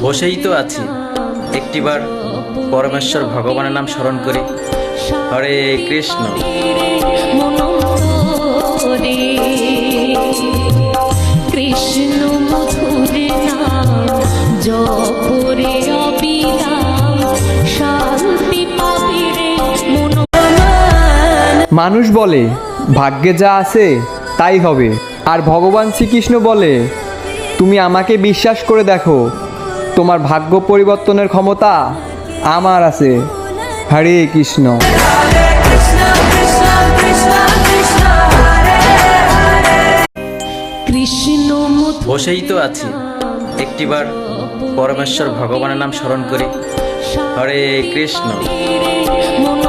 বসেই তো আছি, একটিবার পরমেশ্বর ভগবানের নাম স্মরণ করি। হরে কৃষ্ণ। কৃষ্ণ মধুর নাম জপরে অবিরাম শান্তি পাবি রে মন। মানুষ বলে ভাগ্যে যা আছে তাই হবে, আর ভগবান শ্রীকৃষ্ণ বলে তুমি আমাকে বিশ্বাস করে দেখো, তোমার ভাগ্য পরিবর্তনের ক্ষমতা আমার আছে। হরে কৃষ্ণ। কৃষ্ণ বসেই তো আছি, একটিবার পরমেশ্বর ভগবানের নাম স্মরণ করি। হরে কৃষ্ণ। মন